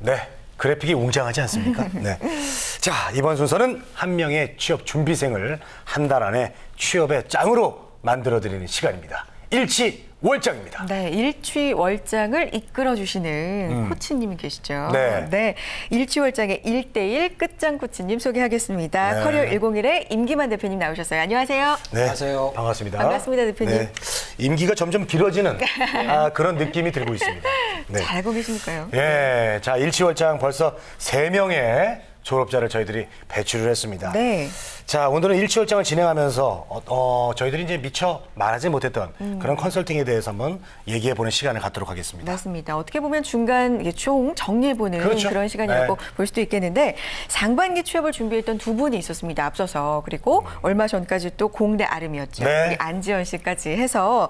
네, 그래픽이 웅장하지 않습니까? 네. 자, 이번 순서는 한 명의 취업 준비생을 한 달 안에 취업의 짱으로 만들어드리는 시간입니다. 일취월장입니다. 네, 일취월장을 이끌어주시는 코치님이 계시죠. 네. 네, 일취월장의 1대1 끝장 코치님 소개하겠습니다. 네. 커리어 101의 임기만 대표님 나오셨어요. 안녕하세요. 네, 안녕하세요. 반갑습니다. 반갑습니다, 대표님. 네, 임기가 점점 길어지는 그런 느낌이 들고 있습니다. 네. 잘 알고 계십니까요? 예, 자, 일취월장 벌써 3명의 졸업자를 저희들이 배출을 했습니다. 네. 자, 오늘은 일취월장을 진행하면서 저희들이 이제 미처 말하지 못했던 그런 컨설팅에 대해서 한번 얘기해보는 시간을 갖도록 하겠습니다. 맞습니다. 어떻게 보면 중간 이게 총 정리해보는 그렇죠. 그런 시간이라고 네. 볼 수도 있겠는데 상반기 취업을 준비했던 두 분이 있었습니다. 앞서서. 그리고 얼마 전까지 또 공대 아름이었죠. 네. 우리 안지연 씨까지 해서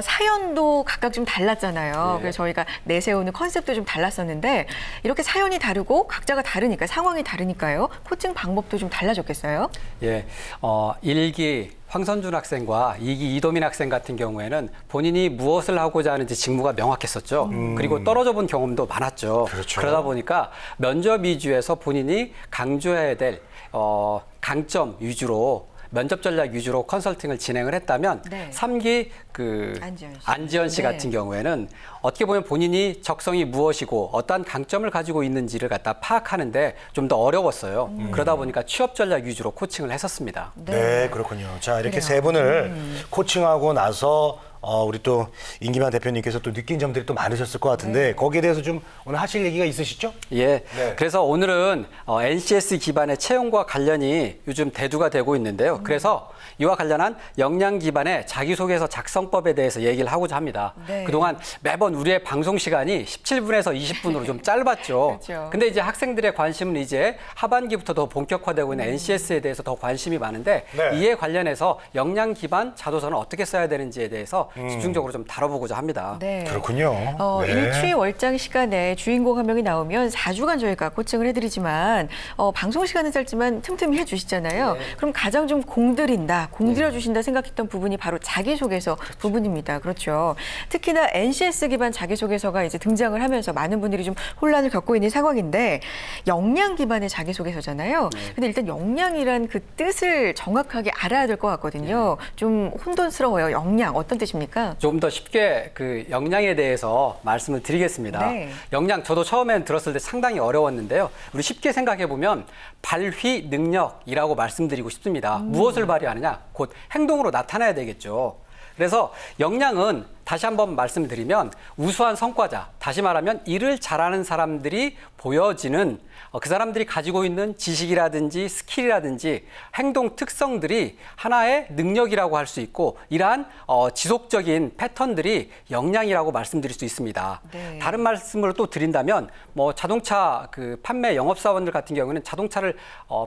사연도 각각 좀 달랐잖아요. 네. 그래서 저희가 내세우는 컨셉도 좀 달랐었는데 이렇게 사연이 다르고 각자가 다르니까 상황이 다르니까요. 코칭 방법도 좀 달라졌겠어요? 예, 1기 황선준 학생과 2기 이도민 학생 같은 경우에는 본인이 무엇을 하고자 하는지 직무가 명확했었죠. 그리고 떨어져 본 경험도 많았죠. 그렇죠. 그러다 보니까 면접 위주에서 본인이 강조해야 될 강점 위주로 면접 전략 위주로 컨설팅을 진행을 했다면 네. 3기 안지연 씨 네. 같은 경우에는 어떻게 보면 본인이 적성이 무엇이고 어떠한 강점을 가지고 있는지를 갖다 파악하는데 좀 더 어려웠어요. 그러다 보니까 취업 전략 위주로 코칭을 했었습니다. 네, 그렇군요. 자, 이렇게 그래요. 세 분을 코칭하고 나서 우리 또 임기만 대표님께서 또 느낀 점들이 또 많으셨을 것 같은데 거기에 대해서 좀 오늘 하실 얘기가 있으시죠? 예. 네. 그래서 오늘은 NCS 기반의 채용과 관련이 요즘 대두가 되고 있는데요. 그래서 이와 관련한 역량 기반의 자기소개서 작성법에 대해서 얘기를 하고자 합니다. 네. 그동안 매번 우리의 방송 시간이 17분에서 20분으로 좀 짧았죠. 그렇죠. 근데 이제 학생들의 관심은 이제 하반기부터 더 본격화되고 있는 NCS에 대해서 더 관심이 많은데 네. 이에 관련해서 역량 기반 자소서는 어떻게 써야 되는지에 대해서 집중적으로 좀 다뤄보고자 합니다. 네. 그렇군요. 네. 일취월장 시간에 주인공 한 명이 나오면 4주간 저희가 코칭을 해드리지만 방송 시간은 짧지만 틈틈이 해주시잖아요. 네. 그럼 가장 좀 공들여 주신다 생각했던 부분이 바로 자기소개서 부분입니다. 그렇죠. 특히나 NCS 기반 자기소개서가 이제 등장을 하면서 많은 분들이 좀 혼란을 겪고 있는 상황인데 역량 기반의 자기소개서잖아요. 근데 일단 역량이란 그 뜻을 정확하게 알아야 될 것 같거든요. 좀 혼돈스러워요. 역량 어떤 뜻입니까? 조금 더 쉽게 그 역량에 대해서 말씀을 드리겠습니다. 네. 역량 저도 처음엔 들었을 때 상당히 어려웠는데요. 우리 쉽게 생각해 보면 발휘 능력이라고 말씀드리고 싶습니다. 무엇을 발휘하느냐? 곧 행동으로 나타나야 되겠죠. 그래서 역량은 다시 한번 말씀드리면 우수한 성과자, 다시 말하면 일을 잘하는 사람들이 보여지는 그 사람들이 가지고 있는 지식이라든지 스킬이라든지 행동 특성들이 하나의 능력이라고 할 수 있고 이러한 지속적인 패턴들이 역량이라고 말씀드릴 수 있습니다. 네. 다른 말씀을 또 드린다면 뭐 자동차 그 판매 영업사원들 같은 경우에는 자동차를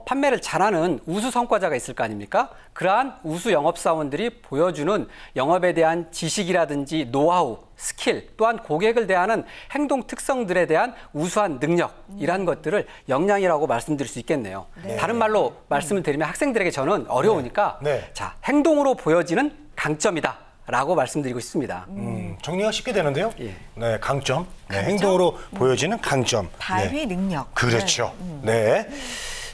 판매를 잘하는 우수 성과자가 있을 거 아닙니까? 그러한 우수 영업사원들이 보여주는 영업에 대한 지식이라든지 노하우, 스킬, 또한 고객을 대하는 행동 특성들에 대한 우수한 능력, 이러한 것들을 역량이라고 말씀드릴 수 있겠네요. 네. 다른 말로 말씀을 드리면 학생들에게 저는 어려우니까 네. 자, 행동으로 보여지는 강점이다 라고 말씀드리고 싶습니다. 정리가 쉽게 되는데요. 예. 네, 강점. 네, 행동으로 보여지는 강점. 발휘 네. 능력. 그렇죠. 네.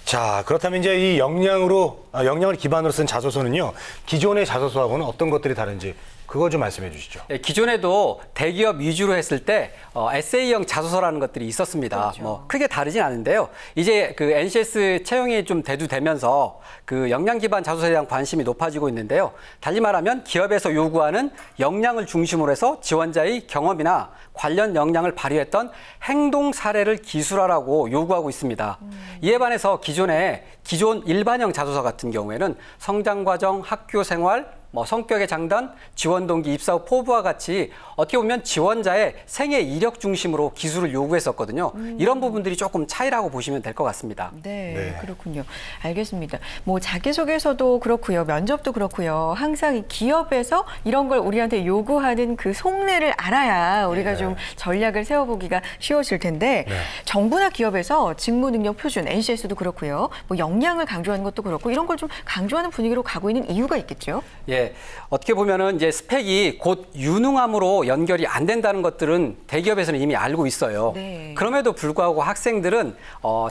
자, 그렇다면 이제 이 역량을 기반으로 쓴 자소서는요. 기존의 자소서하고는 어떤 것들이 다른지 그거 좀 말씀해 주시죠. 네, 기존에도 대기업 위주로 했을 때 에세이형 자소서라는 것들이 있었습니다. 그렇죠. 뭐 크게 다르진 않은데요. 이제 그 NCS 채용이 좀 대두되면서 그 역량 기반 자소서에 대한 관심이 높아지고 있는데요. 달리 말하면 기업에서 요구하는 역량을 중심으로 해서 지원자의 경험이나 관련 역량을 발휘했던 행동 사례를 기술하라고 요구하고 있습니다. 이에 반해서 기존 일반형 자소서 같은 경우에는 성장 과정, 학교 생활, 성격의 장단, 지원 동기, 입사 후 포부와 같이 어떻게 보면 지원자의 생애 이력 중심으로 기술을 요구했었거든요. 이런 부분들이 조금 차이라고 보시면 될 것 같습니다. 네, 네. 그렇군요. 알겠습니다. 뭐 자기소개서도 그렇고요. 면접도 그렇고요. 항상 이 기업에서 이런 걸 우리한테 요구하는 그 속내를 알아야 우리가 네. 좀 전략을 세워보기가 쉬워질 텐데 정부나 기업에서 직무 능력 표준, NCS도 그렇고요. 뭐 역량을 강조하는 것도 그렇고 이런 걸 좀 강조하는 분위기로 가고 있는 이유가 있겠죠? 예, 이제 어떻게 보면은 이제 스펙이 곧 유능함으로 연결이 안 된다는 것들은 대기업에서는 이미 알고 있어요. 네. 그럼에도 불구하고 학생들은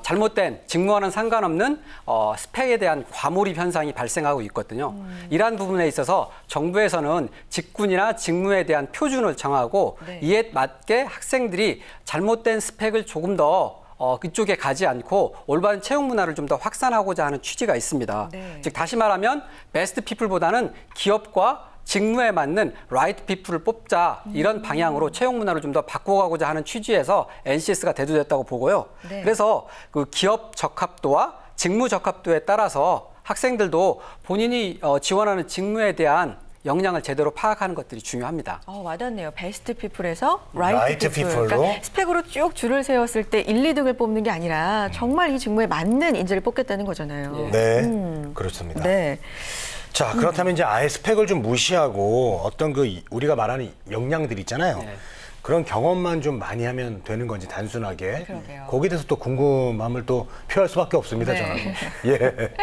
잘못된 직무와는 상관없는 스펙에 대한 과몰입 현상이 발생하고 있거든요. 이러한 부분에 있어서 정부에서는 직군이나 직무에 대한 표준을 정하고 네. 이에 맞게 학생들이 잘못된 스펙을 조금 더 그쪽에 가지 않고 올바른 채용 문화를 좀 더 확산하고자 하는 취지가 있습니다. 네. 즉 다시 말하면 베스트 피플보다는 기업과 직무에 맞는 라이트 피플을 뽑자 이런 방향으로 채용 문화를 좀 더 바꿔가고자 하는 취지에서 NCS가 대두됐다고 보고요. 네. 그래서 그 기업 적합도와 직무 적합도에 따라서 학생들도 본인이 지원하는 직무에 대한 역량을 제대로 파악하는 것들이 중요합니다. 와닿네요. 베스트 피플에서 라이트 라이트 피플. 피플로? 그러니까 스펙으로 쭉 줄을 세웠을 때 1, 2등을 뽑는 게 아니라 정말 이 직무에 맞는 인재를 뽑겠다는 거잖아요. 네, 그렇습니다. 네. 자, 그렇다면 이제 아예 스펙을 좀 무시하고 어떤 그 우리가 말하는 역량들 있잖아요. 네. 그런 경험만 좀 많이 하면 되는 건지 단순하게. 그러게요. 거기에 대해서 또 궁금함을 또 표할 수밖에 없습니다, 네. 저는. 예.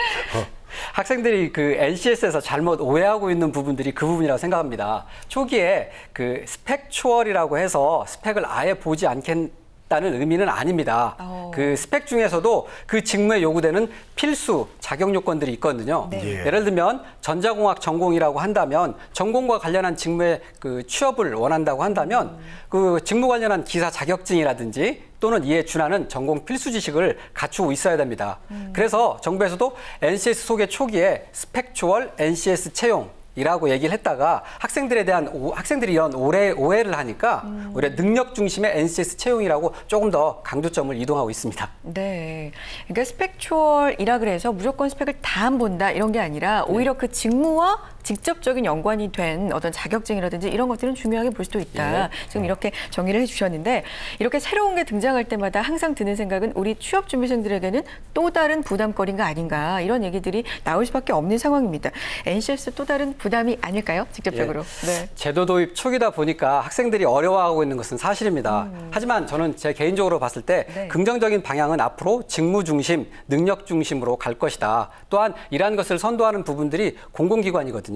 학생들이 그 NCS에서 잘못 오해하고 있는 부분들이 그 부분이라고 생각합니다. 초기에 그 스펙 초월이라고 해서 스펙을 아예 보지 않겠다는 의미는 아닙니다. 그 스펙 중에서도 그 직무에 요구되는 필수 자격 요건들이 있거든요. 네. 예. 예를 들면 전자공학 전공이라고 한다면 전공과 관련한 직무에 그 취업을 원한다고 한다면 그 직무 관련한 기사 자격증이라든지 또는 이에 준하는 전공 필수 지식을 갖추고 있어야 됩니다. 그래서 정부에서도 NCS 소개 초기에 스펙 초월 NCS 채용이라고 얘기를 했다가 학생들이 이런 오해를 하니까 오히려 능력 중심의 NCS 채용이라고 조금 더 강조점을 이동하고 있습니다. 네. 그러니까 스펙 초월이라 그래서 무조건 스펙을 다 안 본다 이런 게 아니라 오히려 그 직무와 직접적인 연관이 된 어떤 자격증이라든지 이런 것들은 중요하게 볼 수도 있다. 지금 이렇게 정의를 해주셨는데 이렇게 새로운 게 등장할 때마다 항상 드는 생각은 우리 취업 준비생들에게는 또 다른 부담거리가 아닌가 이런 얘기들이 나올 수밖에 없는 상황입니다. NCS 또 다른 부담이 아닐까요? 직접적으로. 네. 제도 도입 초기다 보니까 학생들이 어려워하고 있는 것은 사실입니다. 하지만 저는 제 개인적으로 봤을 때 네. 긍정적인 방향은 앞으로 직무 중심, 능력 중심으로 갈 것이다. 또한 이러한 것을 선도하는 부분들이 공공기관이거든요.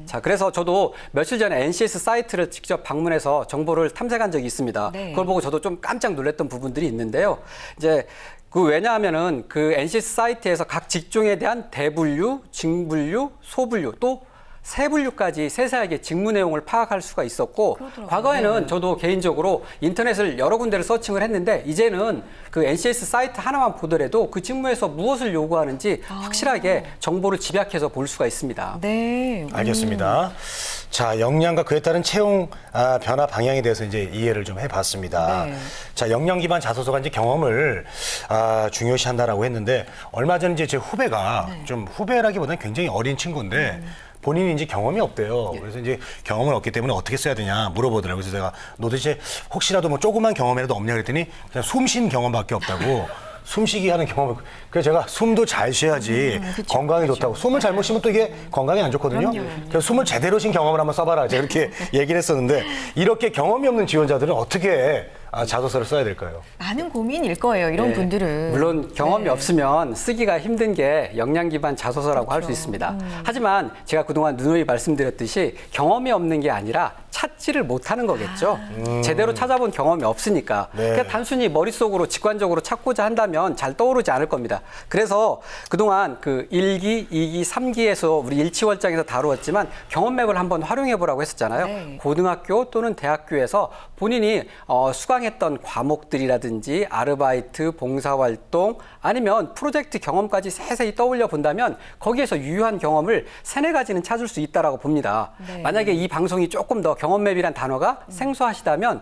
자, 그래서 저도 며칠 전에 NCS 사이트를 직접 방문해서 정보를 탐색한 적이 있습니다. 네. 그걸 보고 저도 좀 깜짝 놀랐던 부분들이 있는데요. 이제 왜냐하면은 그 NCS 사이트에서 각 직종에 대한 대분류, 직분류, 소분류 또 세분류까지 세세하게 직무 내용을 파악할 수가 있었고 그렇더라고요. 과거에는 저도 개인적으로 인터넷을 여러 군데를 서칭을 했는데 이제는 그 NCS 사이트 하나만 보더라도 그 직무에서 무엇을 요구하는지 확실하게 정보를 집약해서 볼 수가 있습니다. 네. 알겠습니다. 자, 역량과 그에 따른 채용 변화 방향에 대해서 이제 이해를 좀 해봤습니다. 네. 자, 역량 기반 자소서가 이제 경험을 중요시한다라고 했는데 얼마 전에 이제 제 후배가 좀 후배라기보다는 굉장히 어린 친구인데 본인이 이제 경험이 없대요. 그래서 이제 경험을 없기 때문에 어떻게 써야 되냐 물어보더라고요. 그래서 제가 너 도대체 혹시라도 뭐 조그만 경험이라도 없냐 그랬더니 그냥 숨 쉰 경험밖에 없다고. 숨쉬기 하는 경험을. 그래서 제가 숨도 잘 쉬어야지 건강에 좋다고. 숨을 잘못 쉬면 또 이게 건강에 안 좋거든요. 그래서 숨을 제대로 쉰 경험을 한번 써봐라. 제가 이렇게 얘기를 했었는데 이렇게 경험이 없는 지원자들은 어떻게 자소서를 써야 될까요? 많은 고민일 거예요. 이런 네. 분들은. 물론 경험이 없으면 쓰기가 힘든 게 역량 기반 자소서라고 할 수 있습니다. 하지만 제가 그동안 누누이 말씀드렸듯이 경험이 없는 게 아니라 찾지를 못하는 거겠죠. 제대로 찾아본 경험이 없으니까. 네. 그러니까 단순히 머릿속으로 직관적으로 찾고자 한다면 잘 떠오르지 않을 겁니다. 그래서 그동안 그 1기, 2기, 3기에서 우리 일치월장에서 다루었지만 경험맵을 한번 활용해 보라고 했었잖아요. 네. 고등학교 또는 대학교에서 본인이 수강했던 과목들이라든지 아르바이트, 봉사활동 아니면 프로젝트 경험까지 세세히 떠올려 본다면 거기에서 유효한 경험을 3-4가지는 찾을 수 있다고 봅니다. 네. 만약에 이 방송이 조금 더 경험맵이란 단어가 생소하시다면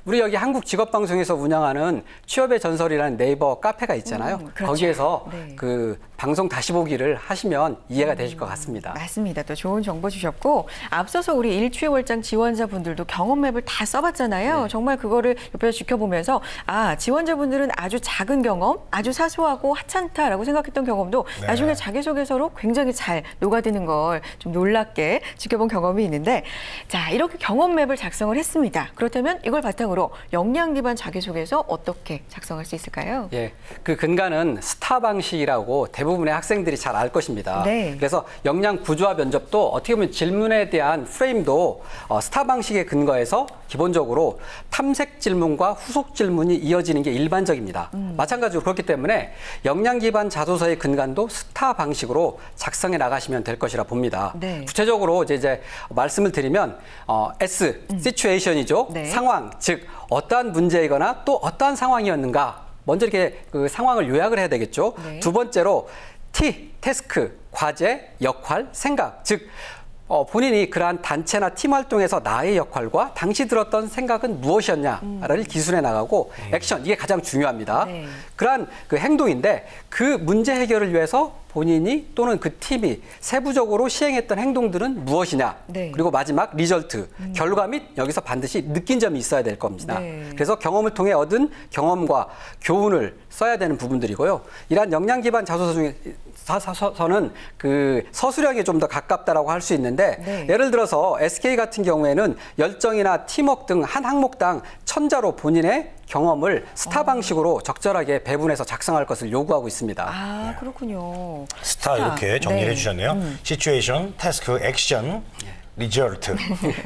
우리 여기 한국직업방송에서 운영하는 취업의 전설이라는 네이버 카페가 있잖아요. 그렇죠. 거기에서 네. 그 방송 다시 보기를 하시면 이해가 되실 것 같습니다. 맞습니다. 또 좋은 정보 주셨고 앞서서 우리 일취월장 지원자분들도 경험맵을 다 써봤잖아요. 정말 그거를 옆에서 지켜보면서 지원자분들은 아주 작은 경험, 아주 사소하고 하찮다라고 생각했던 경험도 네. 나중에 자기소개서로 굉장히 잘 녹아드는 걸 좀 놀랍게 지켜본 경험이 있는데 자 이렇게 경험맵을 작성을 했습니다. 그렇다면 이걸 바탕으로 근간으로 역량 기반 자기소개서 어떻게 작성할 수 있을까요? 예, 그 근간은 스타 방식이라고 대부분의 학생들이 잘 알 것입니다. 네. 그래서 역량 구조화 면접도 어떻게 보면 질문에 대한 프레임도 스타 방식에 근거해서 기본적으로 탐색 질문과 후속 질문이 이어지는 게 일반적입니다. 마찬가지로 그렇기 때문에 역량 기반 자소서의 근간도 스타 방식으로 작성해 나가시면 될 것이라 봅니다. 네. 구체적으로 이제 말씀을 드리면 S, situation이죠. 네. 상황, 즉 어떠한 문제이거나 또 어떠한 상황이었는가. 먼저 이렇게 그 상황을 요약을 해야 되겠죠. 네. 두 번째로 T, 태스크, 과제, 역할, 생각. 즉 본인이 그러한 단체나 팀 활동에서 나의 역할과 당시 들었던 생각은 무엇이었냐를 기술해 나가고 액션, 이게 가장 중요합니다. 네. 그러한 그 행동인데 그 문제 해결을 위해서 본인이 또는 그 팀이 세부적으로 시행했던 행동들은 무엇이냐. 네. 그리고 마지막 리절트, 결과 및 여기서 반드시 느낀 점이 있어야 될 겁니다. 네. 그래서 경험을 통해 얻은 경험과 교훈을 써야 되는 부분들이고요. 이러한 역량 기반 자소서 중에 서는 그 서술형에 좀 더 가깝다라고 할 수 있는데 네. 예를 들어서 SK 같은 경우에는 열정이나 팀워크 등 한 항목당 1000자로 본인의 경험을 스타 방식으로 적절하게 배분해서 작성할 것을 요구하고 있습니다. 아, 그렇군요. 스타 이렇게 정리해 네. 주셨네요. 시츄에이션, 태스크, 액션, 리절트.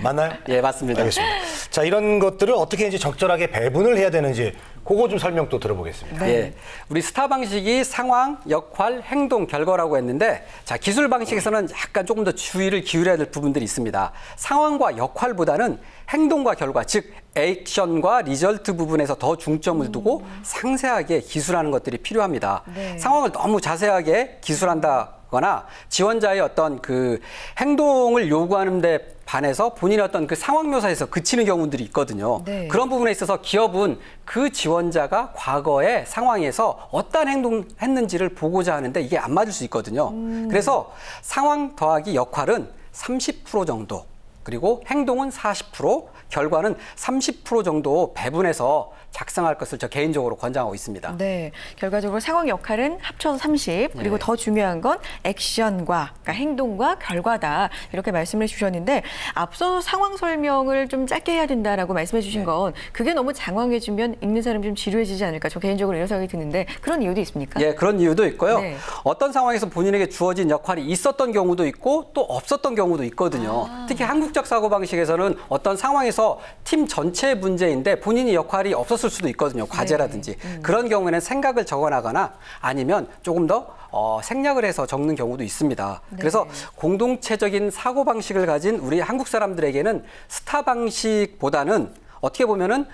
맞나요? 예, 맞습니다. 알겠습니다. 자, 이런 것들을 어떻게 이제 적절하게 배분을 해야 되는지 그거 좀 설명 또 들어보겠습니다. 네. 예, 우리 스타 방식이 상황, 역할, 행동, 결과라고 했는데 자 기술 방식에서는 약간 조금 더 주의를 기울여야 될 부분들이 있습니다. 상황과 역할보다는 행동과 결과, 즉 액션과 리절트 부분에서 더 중점을 두고 상세하게 기술하는 것들이 필요합니다. 네. 상황을 너무 자세하게 기술한다거나 지원자의 어떤 그 행동을 요구하는 데 반해서 본인의 어떤 그 상황 묘사에서 그치는 경우들이 있거든요. 네. 그런 부분에 있어서 기업은 그 지원자가 과거의 상황에서 어떠한 행동을 했는지를 보고자 하는데 이게 안 맞을 수 있거든요. 그래서 상황 더하기 역할은 30% 정도, 그리고 행동은 40%, 결과는 30% 정도 배분해서 작성할 것을 저 개인적으로 권장하고 있습니다. 네, 결과적으로 상황 역할은 합쳐서 30, 그리고 네. 더 중요한 건 액션과, 그러니까 행동과 결과다. 이렇게 말씀을 해주셨는데 앞서 상황 설명을 좀 짧게 해야 된다라고 말씀해 주신 건 그게 너무 장황해지면 읽는 사람이 좀 지루해지지 않을까. 저 개인적으로 이런 생각이 드는데 그런 이유도 있습니까? 예, 그런 이유도 있고요. 네. 어떤 상황에서 본인에게 주어진 역할이 있었던 경우도 있고 또 없었던 경우도 있거든요. 특히 한국적 사고방식에서는 어떤 상황에서 팀 전체의 문제인데 본인이 역할이 없었을 수도 있거든요. 과제라든지. 그런 경우에는 생각을 적어나거나 아니면 조금 더 생략을 해서 적는 경우도 있습니다. 네. 그래서 공동체적인 사고방식을 가진 우리 한국 사람들에게는 스타 방식보다는 어떻게 보면은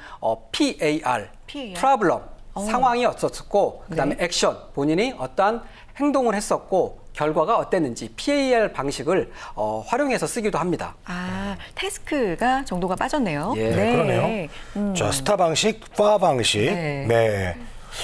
PAR, 프로블럼, 상황이 어떻었고 그다음에 네. 액션, 본인이 어떠한 행동을 했었고 결과가 어땠는지 PAR 방식을 활용해서 쓰기도 합니다. 아, 태스크가 정도가 빠졌네요. 예, 네, 그러네요. 자, 스타 방식, 파 방식. 네. 네.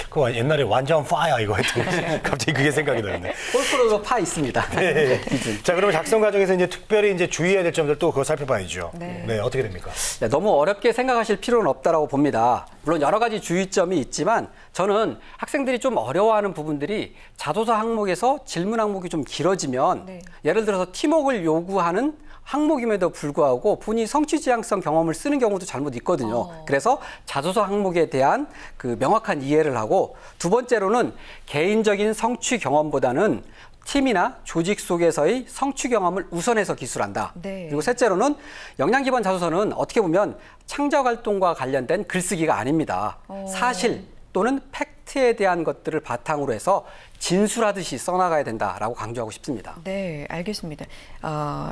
그 옛날에 완전 파야 이거 했던 갑자기 그게 생각이 나는데. 폴크로도 파 있습니다. 네. 자, 그러면 작성 과정에서 이제 특별히 이제 주의해야 될 점들 또 그거 살펴봐야죠. 네. 네, 어떻게 됩니까? 네, 너무 어렵게 생각하실 필요는 없다라고 봅니다. 물론 여러 가지 주의점이 있지만 저는 학생들이 좀 어려워하는 부분들이 자소서 항목에서 질문 항목이 좀 길어지면 네. 예를 들어서 팀워크를 요구하는 항목임에도 불구하고 본인이 성취지향성 경험을 쓰는 경우도 잘못 있거든요. 그래서 자소서 항목에 대한 그 명확한 이해를 하고 두 번째로는 개인적인 성취 경험보다는 팀이나 조직 속에서의 성취 경험을 우선해서 기술한다. 네. 그리고 셋째로는 역량 기반 자소서는 어떻게 보면 창작 활동과 관련된 글쓰기가 아닙니다. 사실 또는 팩트에 대한 것들을 바탕으로 해서 진술하듯이 써나가야 된다라고 강조하고 싶습니다. 네, 알겠습니다.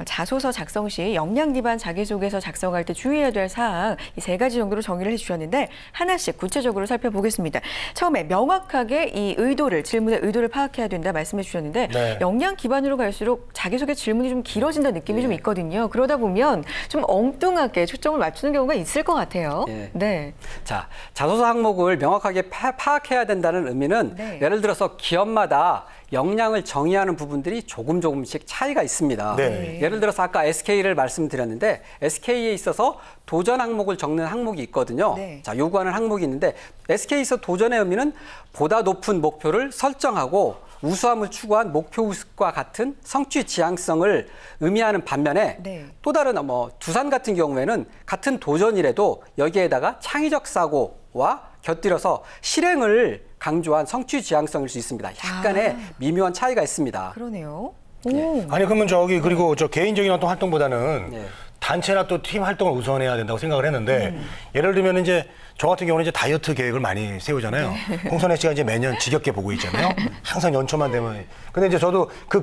자소서 작성 시 역량 기반 자기소개서 작성할 때 주의해야 될 사항 이 3가지 정도로 정리를 해주셨는데 하나씩 구체적으로 살펴보겠습니다. 처음에 명확하게 이 의도를, 질문의 의도를 파악해야 된다 말씀해 주셨는데 네. 역량 기반으로 갈수록 자기소개 질문이 좀 길어진다는 느낌이 좀 있거든요. 그러다 보면 좀 엉뚱하게 초점을 맞추는 경우가 있을 것 같아요. 예. 네. 자, 자소서 항목을 명확하게 파악해야 된다는 의미는 네. 예를 들어서 기업마다 역량을 정의하는 부분들이 조금씩 차이가 있습니다. 네. 예를 들어서 아까 SK를 말씀드렸는데 SK에 있어서 도전 항목을 적는 항목이 있거든요. 네. 자, 요구하는 항목이 있는데 SK에서 도전의 의미는 보다 높은 목표를 설정하고 우수함을 추구한 목표의식과 같은 성취 지향성을 의미하는 반면에 네. 또 다른 두산 같은 경우에는 같은 도전이라도 여기에다가 창의적 사고와 곁들여서 실행을 강조한 성취 지향성일 수 있습니다. 약간의 미묘한 차이가 있습니다. 그러네요. 예. 아니 그러면 저기 그리고 저 개인적인 어떤 활동보다는 예. 단체나 또 팀 활동을 우선해야 된다고 생각을 했는데 예를 들면 이제 저 같은 경우는 이제 다이어트 계획을 많이 세우잖아요. 홍선혜 씨가 이제 매년 지겹게 보고 있잖아요. 항상 연초만 되면. 근데 이제 저도 그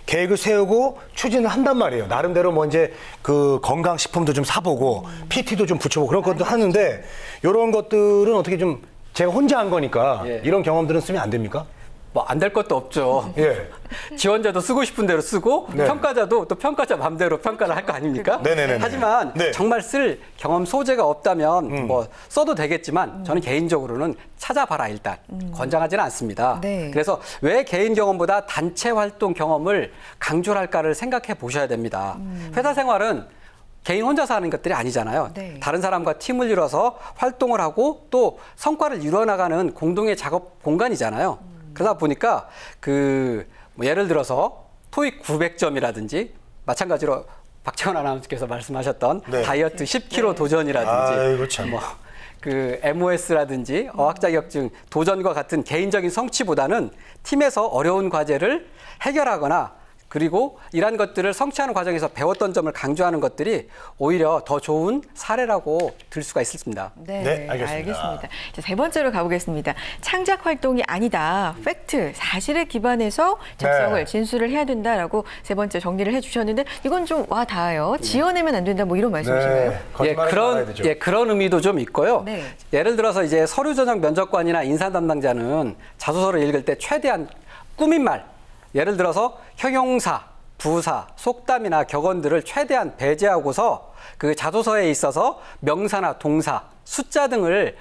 계획을 세우고 추진을 한단 말이에요. 나름대로 뭐 이제 그 건강식품도 좀 사보고 PT도 좀 붙여보고 그런 것도 하는데 이런 것들은 어떻게 좀 제가 혼자 한 거니까 예. 이런 경험들은 쓰면 안 됩니까? 뭐 안 될 것도 없죠. 예. 지원자도 쓰고 싶은 대로 쓰고 네. 평가자도 또 평가자 맘대로 평가를 할 거 아닙니까? 네네네네. 하지만 네. 정말 쓸 경험 소재가 없다면 뭐 써도 되겠지만 저는 개인적으로는 찾아봐라 일단 권장하지는 않습니다. 네. 그래서 왜 개인 경험보다 단체 활동 경험을 강조를 할까를 생각해 보셔야 됩니다. 회사 생활은 개인 혼자서 하는 것들이 아니잖아요. 네. 다른 사람과 팀을 이뤄서 활동을 하고 또 성과를 이뤄나가는 공동의 작업 공간이잖아요. 그러다 보니까 뭐 예를 들어서 토익 900점이라든지 마찬가지로 박채원 아나운서께서 말씀하셨던 네. 다이어트 10kg 도전이라든지 아이고 참. 뭐 MOS라든지 어학 자격증 도전과 같은 개인적인 성취보다는 팀에서 어려운 과제를 해결하거나 그리고 이러한 것들을 성취하는 과정에서 배웠던 점을 강조하는 것들이 오히려 더 좋은 사례라고 들 수가 있습니다. 네, 알겠습니다. 자, 세 번째로 가보겠습니다. 창작 활동이 아니다. 팩트, 사실에 기반해서 작성을 네. 진술을 해야 된다라고 세 번째 정리를 해주셨는데 이건 좀 와 닿아요. 지어내면 안 된다 뭐 이런 말씀이신가요? 네. 거짓말하지 말아야 되죠. 그런 의미도 좀 있고요. 네. 예를 들어서 이제 서류 전형 면접관이나 인사 담당자는 자소서를 읽을 때 최대한 꾸민말, 예를 들어서 형용사, 부사, 속담이나 격언들을 최대한 배제하고서 그 자소서에 있어서 명사나 동사, 숫자 등을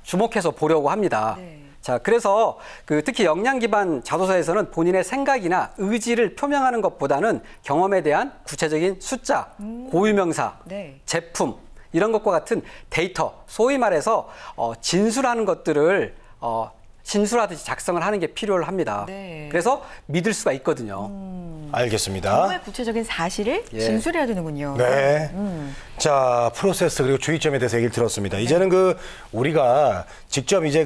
주목해서 보려고 합니다. 네. 자, 그래서 특히 역량 기반 자소서에서는 본인의 생각이나 의지를 표명하는 것보다는 경험에 대한 구체적인 숫자, 고유명사, 네. 제품 이런 것과 같은 데이터, 소위 말해서 진술하는 것들을 진술하듯이 작성을 하는 게 필요를 합니다. 네. 그래서 믿을 수가 있거든요. 알겠습니다. 정말 구체적인 사실을 예. 진술해야 되는군요. 네. 자, 프로세스 그리고 주의점에 대해서 얘기를 들었습니다. 이제는 우리가 직접 이제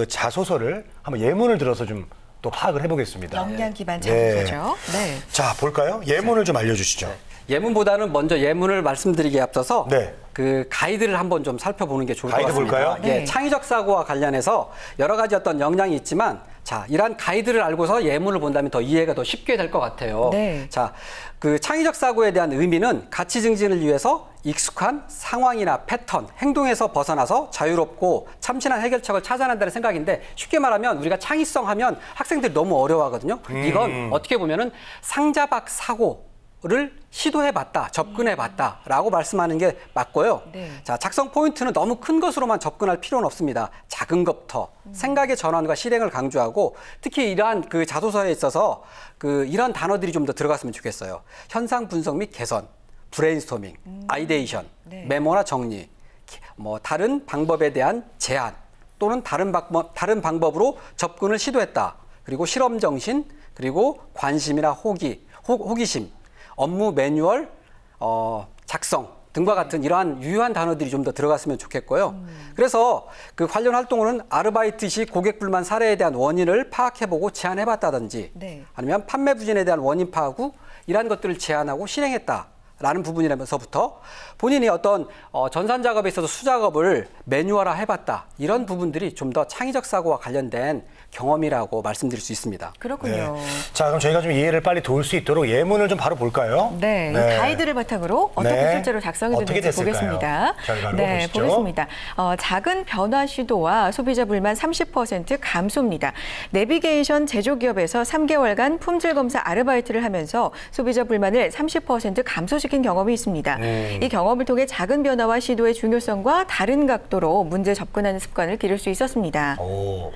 자소서를 한번 예문을 들어서 좀 또 파악을 해보겠습니다. 역량 기반 네. 자소서죠. 네. 자, 볼까요? 예문을 좀 알려주시죠. 예문보다는 먼저 예문을 말씀드리기에 앞서서 네. 그 가이드를 한번 좀 살펴보는 게 좋을 것 가이드 같습니다. 볼까요? 네. 예, 창의적 사고와 관련해서 여러 가지 어떤 역량이 있지만 자, 이러한 가이드를 알고서 예문을 본다면 더 이해가 더 쉽게 될 것 같아요. 네. 자, 창의적 사고에 대한 의미는 가치 증진을 위해서 익숙한 상황이나 패턴, 행동에서 벗어나서 자유롭고 참신한 해결책을 찾아낸다는 생각인데 쉽게 말하면 우리가 창의성 하면 학생들이 너무 어려워하거든요. 이건 어떻게 보면은 상자박 사고를 시도해봤다, 접근해봤다라고 말씀하는 게 맞고요. 네. 자, 작성 포인트는 너무 큰 것으로만 접근할 필요는 없습니다. 작은 것부터 생각의 전환과 실행을 강조하고 특히 이러한 자소서에 있어서 이런 단어들이 좀 더 들어갔으면 좋겠어요. 현상 분석 및 개선, 브레인스토밍, 아이데이션, 네. 메모나 정리, 뭐 다른 방법에 대한 제안 또는 다른 방법으로 접근을 시도했다. 그리고 실험 정신, 그리고 관심이나 호기심, 업무 매뉴얼 작성 등과 같은 이러한 유효한 단어들이 좀 더 들어갔으면 좋겠고요. 그래서 관련 활동으로는 아르바이트 시 고객 불만 사례에 대한 원인을 파악해보고 제안해봤다든지 네. 아니면 판매 부진에 대한 원인 파악 후 이러한 것들을 제안하고 실행했다라는 부분이라면서부터 본인이 어떤 전산 작업에 있어서 수작업을 매뉴얼화 해봤다. 이런 부분들이 좀 더 창의적 사고와 관련된 경험이라고 말씀드릴 수 있습니다. 그렇군요. 네. 자, 그럼 저희가 좀 이해를 빨리 도울 수 있도록 예문을 좀 바로 볼까요? 네, 이 가이드를 바탕으로 어떻게 네. 실제로 작성이 어떻게 되는지 됐을까요? 보겠습니다. 결과로 네, 보시죠. 보겠습니다. 작은 변화 시도와 소비자 불만 30% 감소입니다. 내비게이션 제조기업에서 3개월간 품질 검사 아르바이트를 하면서 소비자 불만을 30% 감소시킨 경험이 있습니다. 이 경험을 통해 작은 변화와 시도의 중요성과 다른 각도로 문제 접근하는 습관을 기를 수 있었습니다. 오.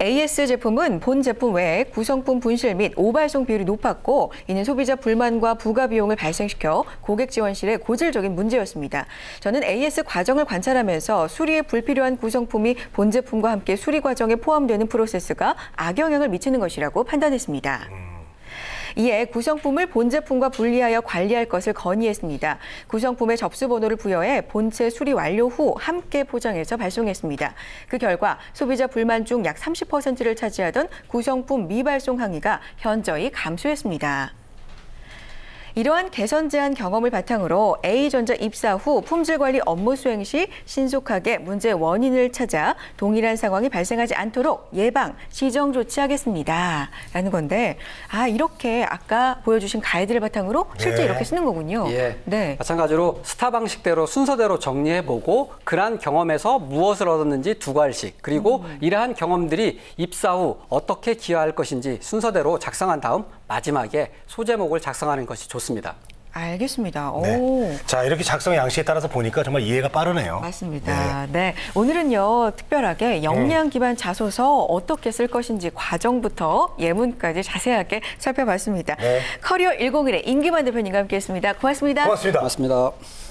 AS 제품은 본 제품 외에 구성품 분실 및 오발송 비율이 높았고 이는 소비자 불만과 부가 비용을 발생시켜 고객 지원실의 고질적인 문제였습니다. 저는 AS 과정을 관찰하면서 수리에 불필요한 구성품이 본 제품과 함께 수리 과정에 포함되는 프로세스가 악영향을 미치는 것이라고 판단했습니다. 이에 구성품을 본 제품과 분리하여 관리할 것을 건의했습니다. 구성품의 접수 번호를 부여해 본체 수리 완료 후 함께 포장해서 발송했습니다. 그 결과 소비자 불만 중 약 30%를 차지하던 구성품 미발송 항의가 현저히 감소했습니다. 이러한 개선 제한 경험을 바탕으로 A전자 입사 후 품질 관리 업무 수행 시 신속하게 문제의 원인을 찾아 동일한 상황이 발생하지 않도록 예방, 시정 조치하겠습니다. 라는 건데 이렇게 아까 보여주신 가이드를 바탕으로 실제 이렇게 쓰는 거군요. 예. 네. 마찬가지로 스타 방식대로 순서대로 정리해보고 그러한 경험에서 무엇을 얻었는지 두 갈씩 그리고 이러한 경험들이 입사 후 어떻게 기여할 것인지 순서대로 작성한 다음 마지막에 소제목을 작성하는 것이 좋습니다. 알겠습니다. 네. 오. 자, 이렇게 작성 양식에 따라서 보니까 정말 이해가 빠르네요. 맞습니다. 네. 오늘은요, 특별하게 역량 기반 자소서 어떻게 쓸 것인지 과정부터 예문까지 자세하게 살펴봤습니다. 네. 커리어 101의 임기만 대표님과 함께했습니다. 고맙습니다. 고맙습니다. 고맙습니다.